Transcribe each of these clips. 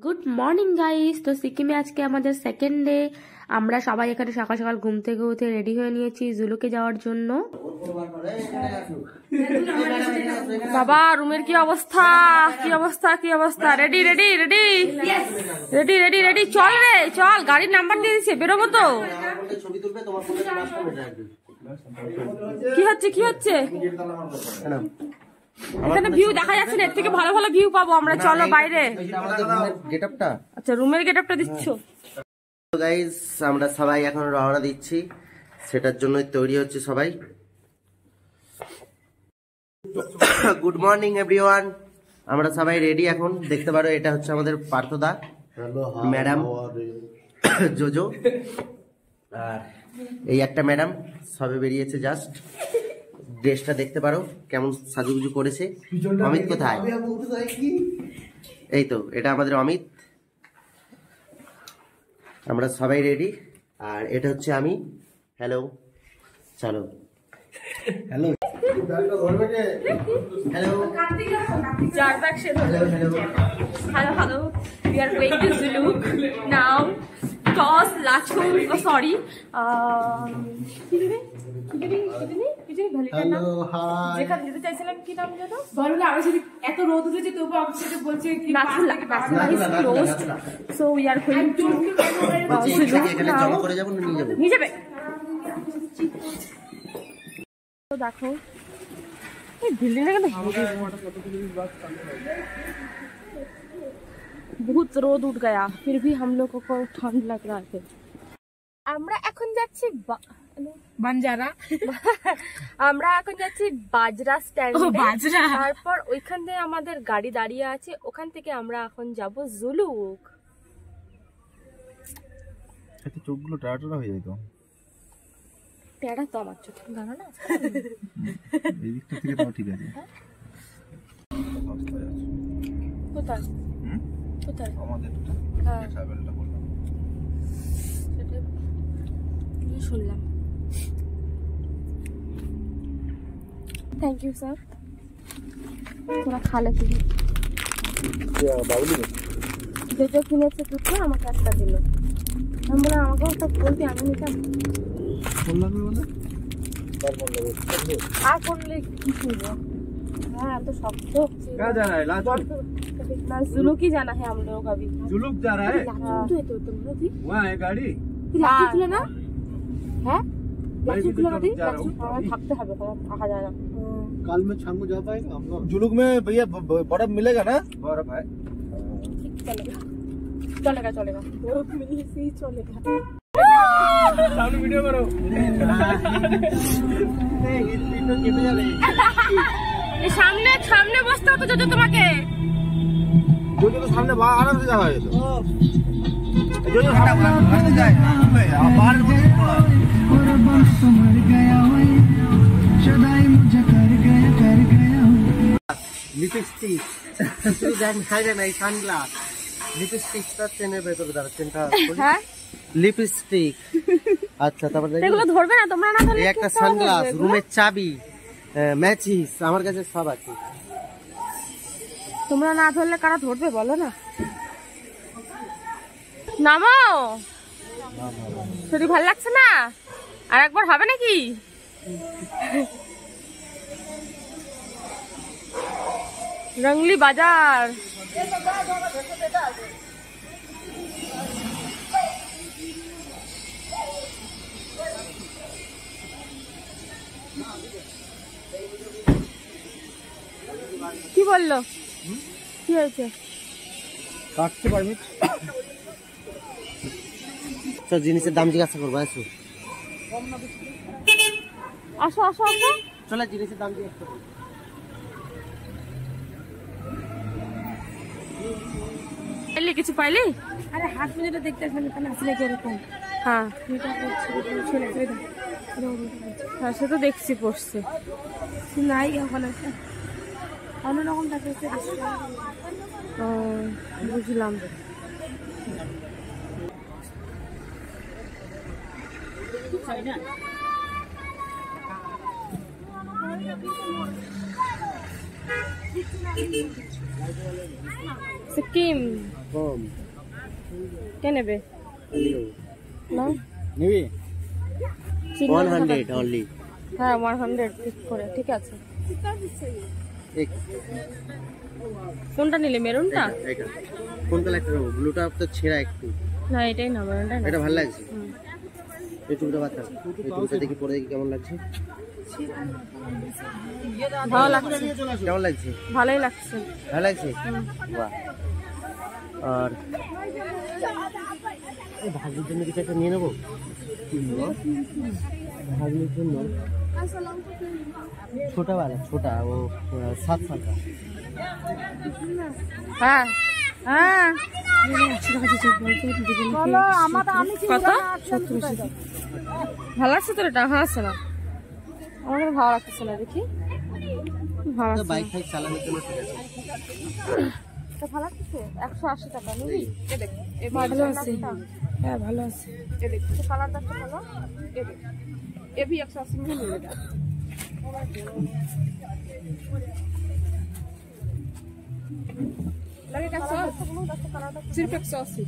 Good morning guys. তো সিকিমে আজকে আমাদের সেকেন্ড ডে। আমরা সবাই এখানে সকাল সকাল ঘুম থেকে উঠে রেডি হয়ে নিয়েছি জুলুকে যাওয়ার জন্য। বাবা রুমের কি অবস্থা, কি অবস্থা, কি অবস্থা। Ready ready ready ready ready ready চল রে চল, গাড়ির নাম্বার দিয়ে দিচ্ছে, বেরোবো তো। কি হচ্ছে কি হচ্ছে, এখানে ভিউ দেখা যাচ্ছে না, এর থেকে ভালো ভালো ভিউ পাবো আমরা। চলো বাইরে। আচ্ছা রুমের গেটআপটা দিচ্ছ। গাইস আমরা সবাই এখন রওনা দিচ্ছি, সেটার জন্যই তৈরি হচ্ছে সবাই। গুড মর্নিং এভরিওয়ান, আমরা সবাই রেডি এখন। দেখতে পারো এটা হচ্ছে আমাদের পার্থদা, ম্যাডাম জোজো, আর এই একটা ম্যাডাম সবে বেরিয়েছে জাস্ট। ড্রেসটা দেখতে পারো কেমন সাজুগুজু করেছে। অমিত কোথায়? এই তো এটা আমাদের অমিত। আমরা সবাই রেডি, আর এটা হচ্ছে আমি। হ্যালো, চলো। Hello hello hello hello, we are going to Zuluk now. Toss Lachung, sorry. যেখানে যেতে চাইছিলাম কি নাম যেন বলো না। এত রোদ উঠেছে তবু আমাকে বলছে কি closed, so we are going to এখানে জমা করে যাব না নিয়ে যাবে? তো দেখো এই বিল্ডিংটা কিন্তু बहुत रोद उठ गया, फिर भी हम लोगों को ठंड लग रहा है। আমরা এখন যাচ্ছি বাঞ্জারা আমরা এখন যাচ্ছি বাজরা স্ট্যান্ডে। তারপর ওইখান থেকে আমাদের গাড়ি দাঁড়িয়ে আছে, ওখান থেকে আমরা এখন যাব জুলুক। এত চোখগুলো টাটা হয়ে যায় তো। টেড়া তো আমার চোখ জানো না। এই দিকটা থেকে তো ঠিক আছে। কোথায় কোথায় আমাদেরটা ট্রাভেলটা করলাম, সেটা শুনলাম। থ্যাংক ইউ স্যার, তোরা খালে কিনে যেটা কিনেছে দুটো আমাকে একটা দিল। আমরা আমাকেও একটা বলতে আমি নিতাম। আর করলে কি করবো? हाँ तो सब तो क्या जा रहा है लाचुंग? जुलूक ही जाना है हम लोग अभी। जुलूक जा रहा है? तो तुम लोग भी वहाँ है गाड़ी? लाचुंग खुले ना है? लाचुंग खुले ना दी? लाचुंग थकते हैं कहाँ जाना? कल में छांगू जा पाएगा हम लोग? जुलूक में भैया बर्फ मिलेगा ना? बर्फ है, चलेगा चलेगा चलेगा, बर्फ मिलने से ही चलेगा। सामने वीडियो करो। सामने सामने बसते हो तो जो तुम्हारे जो सामने आराम से जाओ, जो सामने जाए बाहर লিপস্টিক সানগ্লাস লিপস্টিকটা চেনের ভেতরে দাঁড়া, চেনটা লিপস্টিক। আচ্ছা তারপরে এগুলো ধরবে না তোমরা? না ধরলে এই একটা সানগ্লাস, রুমের চাবি, ম্যাচিস, আমার কাছে সব আছে। তোমরা না ধরলে কারা ধরবে বলো না? নামো, শরীর ভালো লাগছে না? আর একবার হবে নাকি? রংলি বাজার কি বললো? কি হয়েছে? কাটতে পারবি? তো জিনিসের দাম জিজ্ঞাসা করবো। আসো আসো আসো আসো, চলো জিনিসের দাম জিজ্ঞাসা করবো। পাইলি কিছু পাইলি? আরে হাত মিনিটে দেখতে আসলে কিরকম। হ্যাঁ হ্যাঁ সে তো দেখছি পড়ছে নাই ওখানে অন্যরকম টাকা। বুঝলাম। সিকিম কম কে নেবে না নিবি 100 only. হ্যাঁ 100 ফিক্স করে ঠিক আছে। এক কোনটা নিলে মেরুনটা? এটা কোন কালারটা নেবো? ব্লুটা তো ছেঁড়া একটু। না এটাই না, মেরুনটা না। এটা ভালো লাগছে। এই টুপিটা বাতা, এই টুপিটা দেখি পরে দেখি কেমন লাগছে। ভালো লাগছে, কেমন লাগছে? ভালোই লাগছে। ভালো লাগছে, বাহ। আর এই ভাগির জন্য কিছু একটা নিয়ে নেবো। भागने के लिए छोटा वाला, छोटा वो 7 साल का। হ্যাঁ হ্যাঁ কত? ভালো লাগছে তোর এটা? হ্যাঁ আছে না, আমাদের ভালো লাগতেছে না। দেখি ভালো লাগছে, বাইক ফাইক চালানোর জন্য ঠিক আছে। এটা ভালো লাগতেছে। 180 টাকা নিবি? এ দেখ, এ ভালো আছে, হ্যাঁ ভালো আছে। এ দেখ, তো কালারটা তো ভালো। এ দেখ, এ भी 180 में मिलेगा। लगेगा सिर्फ 180।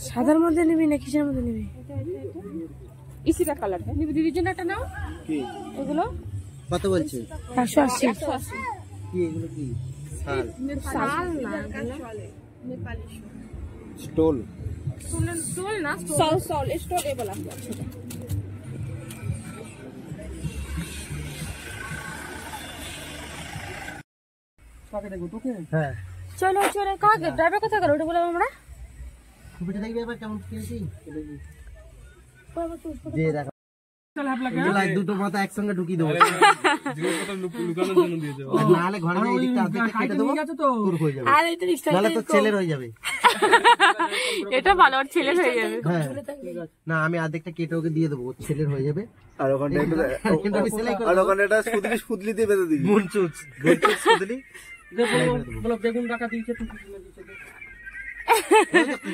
সাদার মধ্যে নিবি না কিসের মধ্যে নিবি? इसी का कलर है। নিবি দিদির জন্য একটা নাও। কি এগুলো কত বলছে? 180। 180 কি এগুলো কি শাল? साल ना नेपाली स्टोल स्टोल ना, स्टोल स्टोल स्टोल ए वाला छोटा। হ্যাঁ চলো চলো, কাকে ড্রাইভার কথা করো ওটা বললাম আমরা। টুপিটা দেখবি এবার কেমন কিনেছি। যে দেখা দুটো মাথা একসঙ্গে ঢুকিয়ে দেবো, নাহলে ঘরে গিয়ে এদিকটা অর্ধেকটা কেটে দেবো, তোর হয়ে যাবে। আর এটা নাহলে তোর ছেলের হয়ে যাবে। এটা ভালো, আর ছেলে হয়ে যাবে। হ্যাঁ না, আমি অর্ধেকটা কেটে ওকে দিয়ে দেবো, ওর ছেলের হয়ে যাবে। আর ওখানে কিন্তু আমি সেলাই করে আর ওখানে এটা সুদলি দিয়ে বেঁধে দিবি। মুনচুচ সুদলি বেগুন টাকা দিয়েছে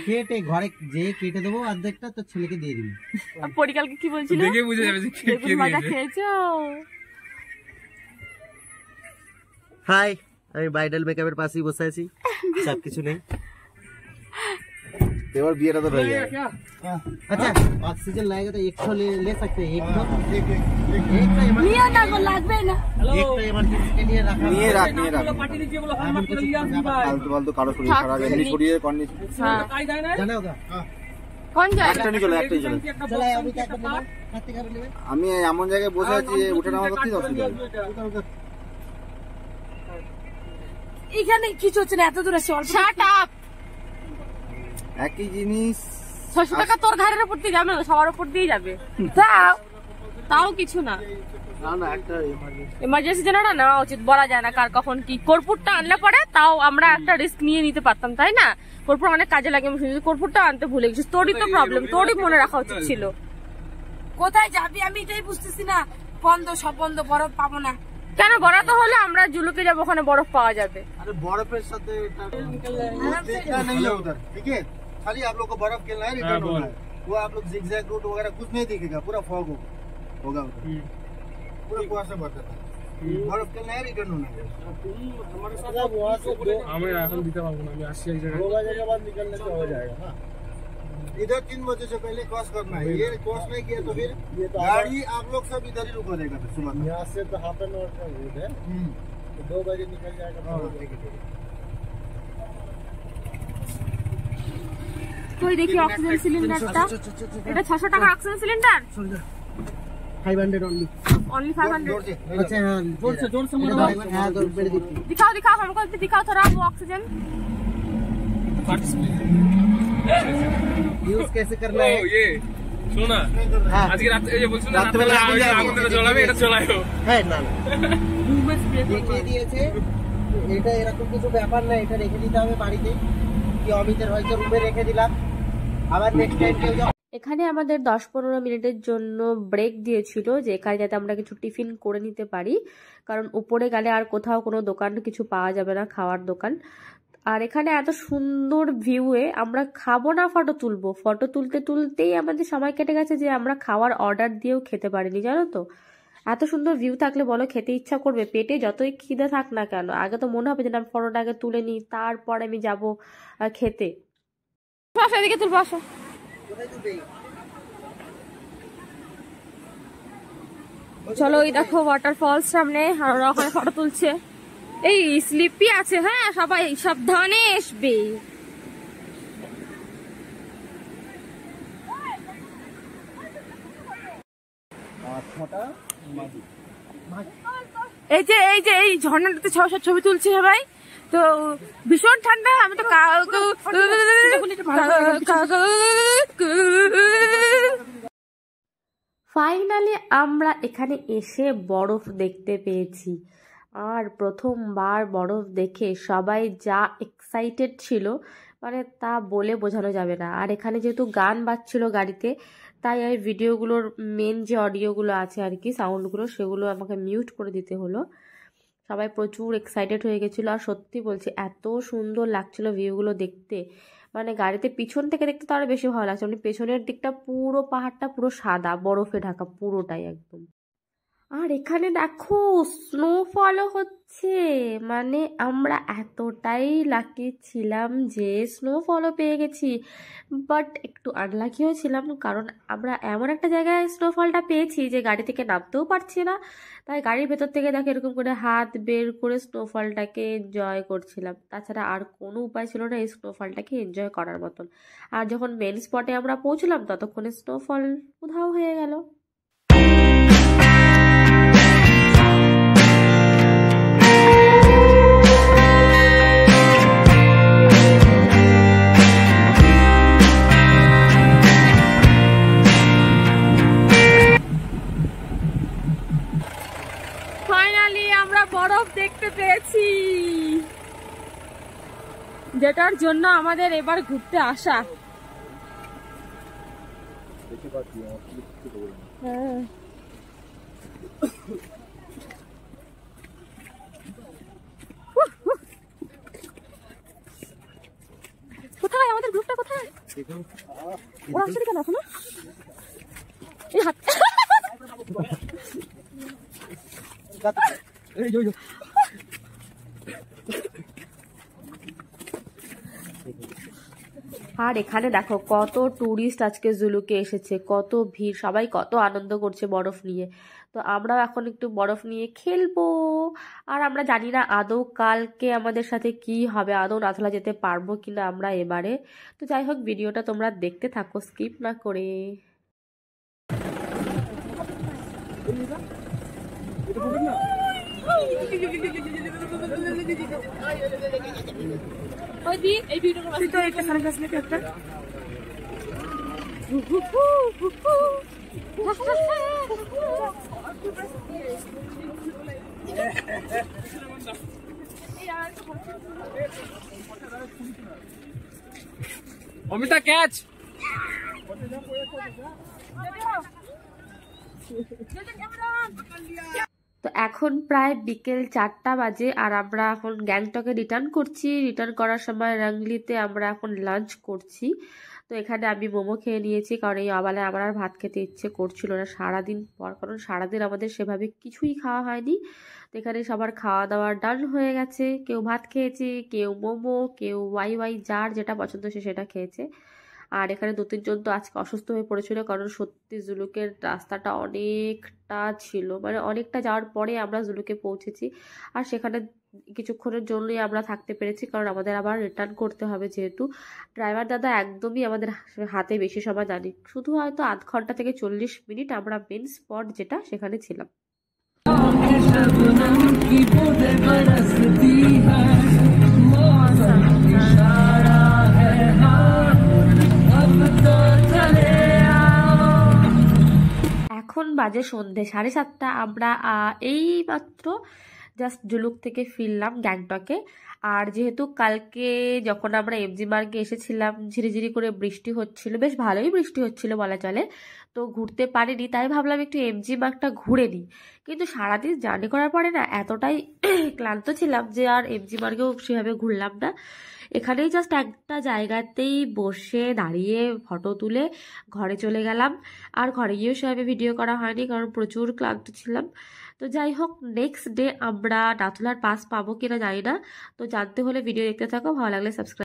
কেটে ঘরে যে কেটে দেবো অর্ধেকটা, তোর ছেলেকে দিয়ে দিবি। পরিকালকে কি বলছিল? দেখে বুঝে যাবে যে কে মাথা খেয়েছো। হাই, আমি ব্রাইডাল মেকআপের পাশেই বসে আছি, সব কিছু নেই। এবার বিয়েটা তো হয়ে যাবে। अच्छा ऑक्सीजन लाएगा तो 100 ले सकते हैं। एक तो নিয়ে না গো, লাগবে না। एक तो इमरजेंसी के लिए रखा নিয়ে রাখ ফালতু ফালতু কারো শরীর খারাপ এমনি শরীরে কন্ডিশন जाना होगा। কোন জায়গা? একটা নিয়ে চলো, একটাই চলো। चला अभी क्या करना है, खाते खा लेंगे। আমি এমন জায়গায় বসে আছি যে উঠে নামা করতে অসুবিধা হবে। এখানে কিছু হচ্ছে না, এত দূরে আছে অল্প। Shut up. একই জিনিস 600 টাকা তোর ঘরের উপর দিয়ে যাবে না, সবার উপর দিয়ে যাবে। তাও কিছু না, না না একটা এমার্জেন্সি জন্য না নেওয়া উচিত। বলা যায় না কার কখন কি। কর্পূরটা আনলে পরে তাও আমরা একটা রিস্ক নিয়ে নিতে পারতাম, তাই না? কর্পূর অনেক কাজে লাগে। আমি শুনেছি কর্পূরটা আনতে ভুলে গেছিস। তোরই তো প্রবলেম, তোরই মনে রাখা উচিত ছিল। কোথায় যাবি আমি এটাই বুঝতেছি না। বন্ধ, সব বন্ধ, বরফ পাবো না। কেন? বরাত হলে আমরা জুলুকে যাবো, ওখানে বরফ পাওয়া যাবে। अरे बर्फের সাথে देखना नहीं है उधर, ठीक है? खाली आप लोग को बर्फ खेलना है, रिटर्न होना है। वो आप लोग जिगजैग रूट वगैरह कुछ नहीं दिखेगा, पूरा फॉग होगा उधर, पूरा कुआसा भरता था। बर्फ खेलना है, रिटर्न होना है। हमारे साथ वहाँ से हमें এখন দিতে পারবো না, আমি আসছি এক জায়গায়। 2 बजे के बाद निकलने से हो जाएगा ना। इधर 3 बजे से पहले क्रॉस करना है। ये क्रॉस नहीं किया तो फिर गाड़ी आप लोग सब इधर ही रुका देगा फिर सुबह। यहाँ से तो हाफ एन आवर का रूट है, 2 बजे निकल जाएगा। তুই দেখি অক্সিজেন সিলিন্ডারটা, এটা 600 টাকা অক্সিজেন সিলিন্ডার। 500 only। ओनली 500। अच्छा हाँ, जोर से हाँ, जोर पेड़ दी। दिखाओ दिखाओ हमको भी, दिखाओ थोड़ा वो ऑक्सीजन यूज कैसे करना है ये শোনো না, হ্যাঁ আজকে রাতে এই যে বলছো না রাত্রেবেলা রাতে আগুন জ্বালাবে, এটা জ্বালায়ও। হ্যাঁ না দেখিয়ে দিয়েছে এটা এরকম কিছু ব্যাপার না। এটা রেখে দিতে হবে বাড়িতে, কি অমিতের হয়তো রুমে রেখে দিলাম, আবার নেক্সট টাইম কেউ এখানে আমাদের 10-15 মিনিটের জন্য ব্রেক দিয়েছিল, যে এখানে যাতে আমরা কিছু টিফিন করে নিতে পারি, কারণ উপরে গেলে আর কোথাও কোনো দোকান কিছু পাওয়া যাবে না, খাওয়ার দোকান। আর এখানে এত সুন্দর ভিউয়ে আমরা খাবো না ফটো তুলবো, ফটো তুলতে তুলতেই আমাদের সময় কেটে গেছে যে আমরা খাওয়ার অর্ডার দিয়েও খেতে পারিনি, জানো তো। এত সুন্দর ভিউ থাকলে বলো খেতে ইচ্ছা করবে? পেটে যতই খিদে থাক না কেন, আগে তো মনে হবে যে না ফটোটা আগে তুলে নিই, তারপর আমি যাব খেতে। এদিকে তুলবো, আসো। চলো, ওই দেখো ওয়াটারফলস সামনে, আর ওরা ওখানে ফটো তুলছে। এই স্লিপি আছে, হ্যাঁ সবাই সাবধানে আসবে। এই ঝর্ণাটাতে ছবি তুলছি সবাই, তো ভীষণ ঠান্ডা। আমি তো ফাইনালি আমরা এখানে এসে বরফ দেখতে পেয়েছি, আর প্রথমবার বরফ দেখে সবাই যা এক্সাইটেড ছিল মানে তা বলে বোঝানো যাবে না। আর এখানে যেহেতু গান বাজছিল গাড়িতে, তাই এই ভিডিওগুলোর মেন যে অডিওগুলো আছে আর কি, সাউন্ডগুলো, সেগুলো আমাকে মিউট করে দিতে হলো। সবাই প্রচুর এক্সাইটেড হয়ে গেছিলো, আর সত্যি বলছি এত সুন্দর লাগছিল ভিউগুলো দেখতে। মানে গাড়িতে পিছন থেকে দেখতে তো আরো বেশি ভালো লাগছে, মানে পেছনের দিকটা পুরো পাহাড়টা পুরো সাদা বরফে ঢাকা পুরোটাই একদম। আর এখানে দেখো স্নোফলও হচ্ছে, মানে আমরা এতটাই লাকি ছিলাম যে স্নোফলও পেয়ে গেছি। বাট একটু আনলাকিও ছিলাম, কারণ আমরা এমন একটা জায়গায় স্নোফলটা পেয়েছি যে গাড়ি থেকে নামতেও পারছি না, তাই গাড়ির ভেতর থেকে দেখো এরকম করে হাত বের করে স্নোফলটাকে এনজয় করছিলাম। তাছাড়া আর কোনো উপায় ছিল না এই স্নোফলটাকে এনজয় করার মতন। আর যখন মেন স্পটে আমরা পৌঁছলাম ততক্ষণে স্নোফল উধাও হয়ে গেল। ফাইনালি আমরা বরফ দেখতে পেয়েছি, যেটার জন্য আমাদের এবার ঘুরতে আসা। হ্যাঁ, কোথায় আমাদের গ্রুপটা, কোথায় ওরা আসছে কেন এখনো? এই হাত আর এখানে দেখো কত টুরিস্ট আজকে জুলুকে এসেছে, কত ভিড়, সবাই কত আনন্দ করছে বরফ নিয়ে। তো আমরাও এখন একটু বরফ নিয়ে খেলবো। আর আমরা জানি না আদৌ কালকে আমাদের সাথে কি হবে, আদৌ নাথুলা যেতে পারবো কিনা আমরা এবারে। তো যাই হোক ভিডিওটা তোমরা দেখতে থাকো স্কিপ না করে। তুই তো একটা সানগ্লাস নিতে একটা অমিতা ক্যাচ। তো এখন প্রায় বিকেল 4টা বাজে, আর আমরা এখন গ্যাংটকে রিটার্ন করছি। রিটার্ন করার সময় রাংলিতে আমরা এখন লাঞ্চ করছি। তো এখানে আমি মোমো খেয়ে নিয়েছি, কারণ এই আবালে আমার আর ভাত খেতে ইচ্ছে করছিল না সারাদিন পর, কারণ সারাদিন আমাদের সেভাবে কিছুই খাওয়া হয়নি। তো এখানে সবার খাওয়া দাওয়া ডান হয়ে গেছে, কেউ ভাত খেয়েছে, কেউ মোমো, কেউ ওয়াই যার যেটা পছন্দ সে সেটা খেয়েছে। আর এখানে 2-3 জন তো আজকে অসুস্থ হয়ে পড়েছিল, কারণ সত্যি জুলুকের রাস্তাটা অনেকটা ছিল, মানে অনেকটা যাওয়ার পরে আমরা জুলুকে পৌঁছেছি। আর সেখানে কিছুক্ষণের জন্যই আমরা থাকতে পেরেছি, কারণ আমাদের আবার রিটার্ন করতে হবে, যেহেতু ড্রাইভার দাদা একদমই আমাদের হাতে বেশি সময় জানি, শুধু হয়তো আধ ঘন্টা থেকে 40 মিনিট আমরা মেন স্পট যেটা সেখানে ছিলাম। এখন বাজে সন্ধে 7:30। আমরা এই মাত্র জাস্ট জুলুক থেকে ফিরলাম গ্যাংটকে। আর যেহেতু কালকে যখন আমরা এমজি মার্গে এসেছিলাম ঝিরিঝিরি করে বৃষ্টি হচ্ছিল, বেশ ভালোই বৃষ্টি হচ্ছিল বলা চলে, তো ঘুরতে পারিনি, তাই ভাবলাম একটু এমজি মার্গটা ঘুরে নিই। কিন্তু সারাদিন জার্নি করার পরে না এতটাই ক্লান্ত ছিলাম যে আর এমজি মার্গেও সেভাবে ঘুরলাম না। এখানেই জাস্ট একটা জায়গাতেই বসে দাঁড়িয়ে ফটো তুলে ঘরে চলে গেলাম। আর ঘরে গিয়েও সেভাবে ভিডিও করা হয়নি, কারণ প্রচুর ক্লান্ত ছিলাম। তো যাই হোক, নেক্সট ডে আমরা নাথুলার পাস পাবো কিনা জানি না, তো জানতে হলে ভিডিও দেখতে থাকো, ভালো লাগলে সাবস্ক্রাইব।